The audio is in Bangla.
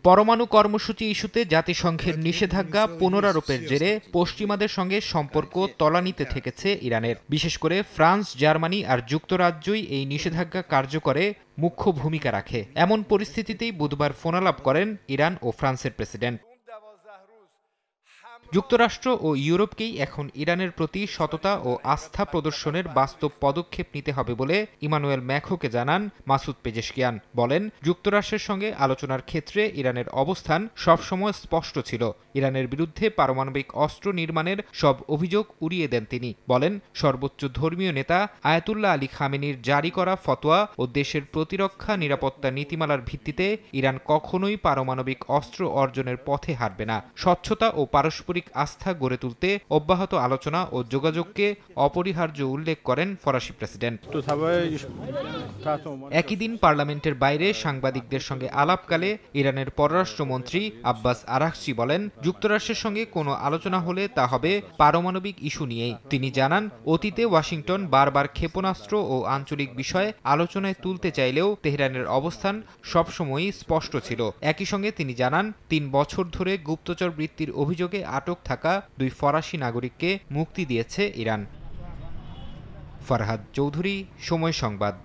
পরমাণু কর্মসূচি ইস্যুতে জাতিসংঘের নিষেধাজ্ঞা পুনরারোপের জেরে পশ্চিমাদের সঙ্গে সম্পর্ক তলানিতে ঠেকেছে ইরানের। বিশেষ করে ফ্রান্স, জার্মানি আর যুক্তরাজ্যই এই নিষেধাজ্ঞা কার্যকরে মুখ্য ভূমিকা রাখে। এমন পরিস্থিতিতেই বুধবার ফোনালাপ করেন ইরান ও ফ্রান্সের প্রেসিডেন্ট। যুক্তরাষ্ট্র ও ইউরোপকেই এখন ইরানের প্রতি সততা ও আস্থা প্রদর্শনের বাস্তব পদক্ষেপ নিতে হবে বলে ইমানুয়েল ম্যাখোকে জানান মাসুদ পেজেশকিয়ান। বলেন, যুক্তরাষ্ট্রের সঙ্গে আলোচনার ক্ষেত্রে ইরানের অবস্থান সবসময় স্পষ্ট ছিল। ইরানের বিরুদ্ধে পারমাণবিক অস্ত্র নির্মাণের সব অভিযোগ উড়িয়ে দেন তিনি। বলেন, সর্বোচ্চ ধর্মীয় নেতা আয়াতুল্লাহ আলী খামেনির জারি করা ফতোয়া ও দেশের প্রতিরক্ষা নিরাপত্তা নীতিমালার ভিত্তিতে ইরান কখনোই পারমাণবিক অস্ত্র অর্জনের পথে হাঁটবে না। স্বচ্ছতা ও পারস্পরিক আস্থা গড়ে তুলতে অব্যাহত আলোচনা ও যোগাযোগকে অপরিহার্য উল্লেখ করেন ফরাসি প্রেসিডেন্ট। একই দিন পার্লামেন্টের বাইরে সাংবাদিকদের সঙ্গে আলাপকালে ইরানের পররাষ্ট্রমন্ত্রী আব্বাস আরাকচি বলেন, যুক্তরাষ্ট্রের সঙ্গে কোনো আলোচনা হলে তা হবে পারমাণবিক ইস্যু নিয়েই। তিনি জানান, অতীতে ওয়াশিংটন বারবার ক্ষেপণাস্ত্র ও আঞ্চলিক বিষয়ে আলোচনায় তুলতে চাইলেও তেহরানের অবস্থান সবসময়ই স্পষ্ট ছিল। একই সঙ্গে তিনি জানান, ৩ বছর ধরে গুপ্তচর বৃত্তির অভিযোগে আটক থাকা 2 ফরাসি নাগরিককে মুক্তি দিয়েছে ইরান। ফরহাদ চৌধুরী, সময় সংবাদ।